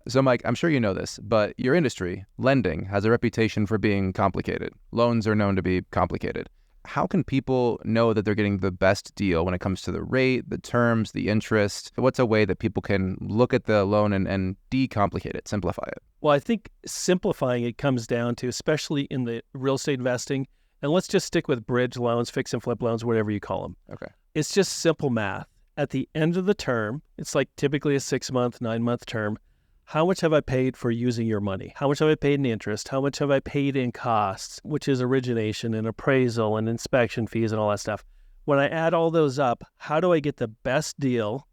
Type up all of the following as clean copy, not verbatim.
So, Mike, I'm sure you know this, but your industry, lending, has a reputation for being complicated. Loans are known to be complicated. How can people know that they're getting the best deal when it comes to the rate, the terms, the interest? What's a way that people can look at the loan and decomplicate it, simplify it? Well, I think simplifying it comes down to, especially in the real estate investing, and let's just stick with bridge loans, fix and flip loans, whatever you call them. Okay. It's just simple math. At the end of the term, it's like typically a 6-month, 9-month term. How much have I paid for using your money? How much have I paid in interest? How much have I paid in costs, which is origination and appraisal and inspection fees and all that stuff? When I add all those up, how do I get the best deal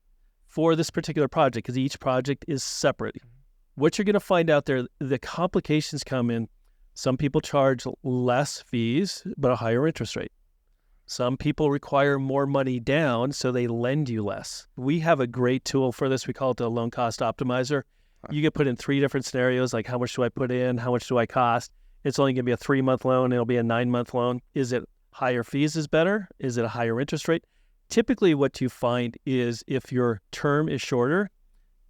for this particular project? Because each project is separate. What you're going to find out there, the complications come in. Some people charge less fees, but a higher interest rate. Some people require more money down, so they lend you less. We have a great tool for this. We call it the loan cost optimizer. You get put in 3 different scenarios, like how much do I put in, how much do I cost? It's only going to be a 3-month loan. It'll be a 9-month loan. Is it higher fees is better? Is it a higher interest rate? Typically what you find is if your term is shorter,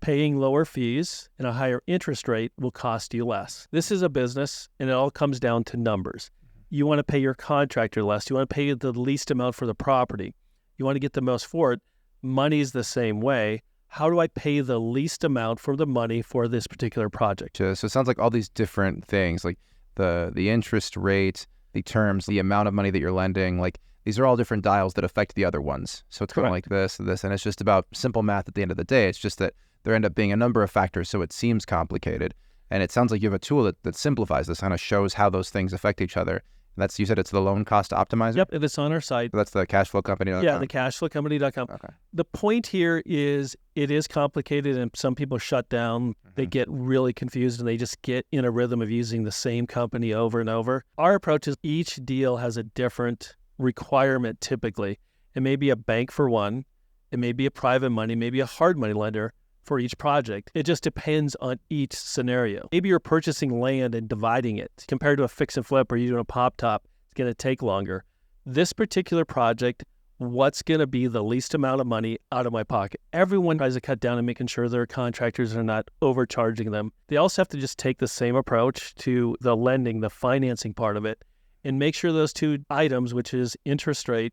paying lower fees and a higher interest rate will cost you less. This is a business, and it all comes down to numbers. You want to pay your contractor less. You want to pay the least amount for the property. You want to get the most for it. Money's the same way. How do I pay the least amount for the money for this particular project? So it sounds like all these different things, like the interest rate, the terms, the amount of money that you're lending, like these are all different dials that affect the other ones. So it's kind of like this, and it's just about simple math at the end of the day. It's just that there end up being a number of factors, so it seems complicated. And it sounds like you have a tool that simplifies this, kind of shows how those things affect each other. You said it's the loan cost optimizer? Yep, it's on our site. So that's the cashflowcompany.com? Yeah, the cashflowcompany.com. Okay. The point here is it is complicated, and some people shut down. They get really confused, and they just get in a rhythm of using the same company over and over. Our approach is each deal has a different requirement typically. It may be a bank for one. It may be a private money, maybe a hard money lender for each project. It just depends on each scenario. Maybe you're purchasing land and dividing it. Compared to a fix and flip or you're doing a pop top, it's going to take longer. This particular project, what's going to be the least amount of money out of my pocket? Everyone tries to cut down and making sure their contractors are not overcharging them. They also have to just take the same approach to the lending, the financing part of it, and make sure those 2 items, which is interest rate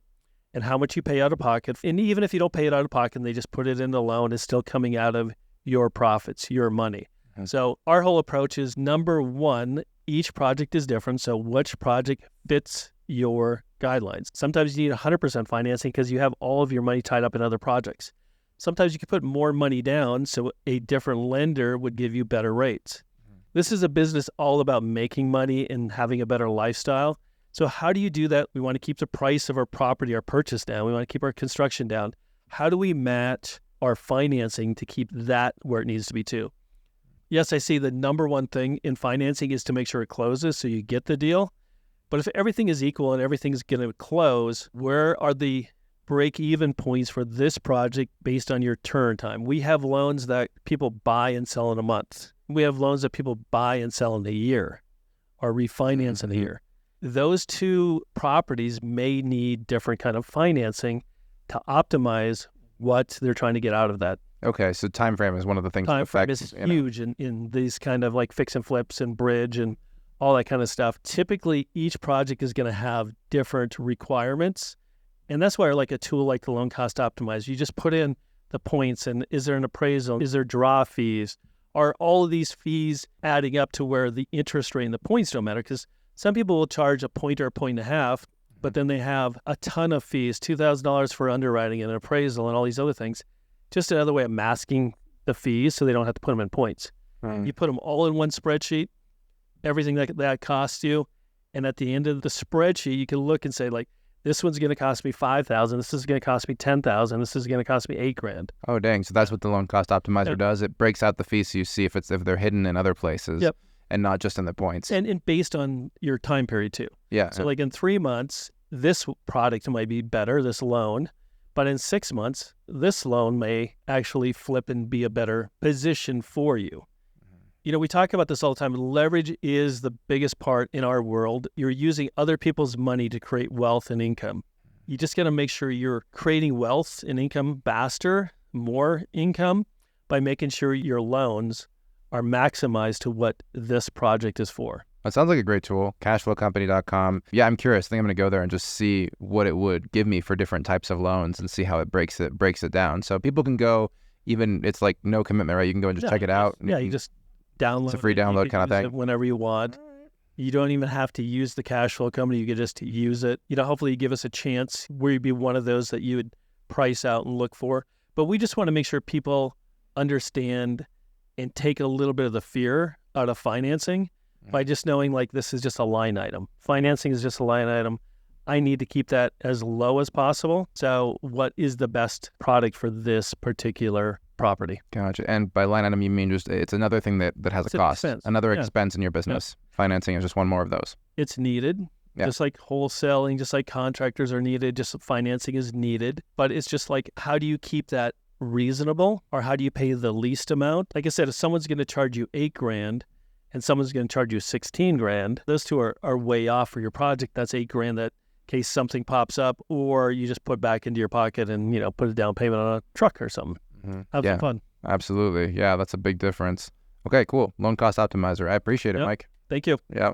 and how much you pay out of pocket. And even if you don't pay it out of pocket and they just put it in the loan, it's still coming out of your profits, your money. Okay. So our whole approach is, number one, each project is different. So which project fits your guidelines? Sometimes you need 100% financing because you have all of your money tied up in other projects. Sometimes you can put more money down, so a different lender would give you better rates. This is a business all about making money and having a better lifestyle. So how do you do that? We want to keep the price of our property, our purchase down. We want to keep our construction down. How do we match our financing to keep that where it needs to be too? Yes, I see the number one thing in financing is to make sure it closes so you get the deal. But if everything is equal and everything's going to close, where are the break-even points for this project based on your turn time? We have loans that people buy and sell in a month. We have loans that people buy and sell in a year or refinance in a year. Those 2 properties may need different kind of financing to optimize what they're trying to get out of that. Okay, so time frame is one of the things. Time frame is huge in these kind of like fix and flips and bridge and all that kind of stuff. Typically, each project is going to have different requirements, and that's why I like a tool like the loan cost optimizer. You just put in the points, and is there an appraisal? Is there draw fees? Are all of these fees adding up to where the interest rate and the points don't matter? Because some people will charge a point or a point and a half, but then they have a ton of fees, $2,000 for underwriting and an appraisal and all these other things. Just another way of masking the fees so they don't have to put them in points. You put them all in one spreadsheet, everything that costs you, and at the end of the spreadsheet, you can look and say, like, this one's going to cost me $5,000, this is going to cost me $10,000, this is going to cost me $8,000. Oh, dang. So that's what the loan cost optimizer does. It breaks out the fees so you see if they're hidden in other places. Yep. And not just in the points. And based on your time period too. Yeah. So like in 3 months, this product might be better, this loan, but in 6 months, this loan may actually flip and be a better position for you. You know, we talk about this all the time. Leverage is the biggest part in our world. You're using other people's money to create wealth and income. You just got to make sure you're creating wealth and income faster, more income, by making sure your loans are maximized to what this project is for. That sounds like a great tool, cashflowcompany.com. Yeah, I'm curious. I think I'm going to go there and just see what it would give me for different types of loans and see how it breaks it down. So people can go, even it's like no commitment, right? You can go and just check it out. Yeah, you just download It's a free download kind of thing. Whenever you want. You don't even have to use the cash flow company. You could just use it. Hopefully you give us a chance where you'd be one of those that you would price out and look for. But we just want to make sure people understand and take a little bit of the fear out of financing by just knowing like this is just a line item. Financing is just a line item. I need to keep that as low as possible. So what is the best product for this particular property? Gotcha. And by line item, you mean just it's another thing that has It's a an cost, expense. another expense in your business. Financing is just one more of those. It's needed. Yeah. Just like wholesaling, just like contractors are needed, just financing is needed. But it's just like, how do you keep that reasonable, or how do you pay the least amount? Like I said, if someone's going to charge you $8,000 and someone's going to charge you $16,000, those two are way off for your project. That's $8,000 that in case something pops up, or you just put back into your pocket and, put a down payment on a truck or something. Have some fun. Absolutely. Yeah, that's a big difference. Okay, cool. Loan cost optimizer. I appreciate it, Mike. Thank you. Yeah.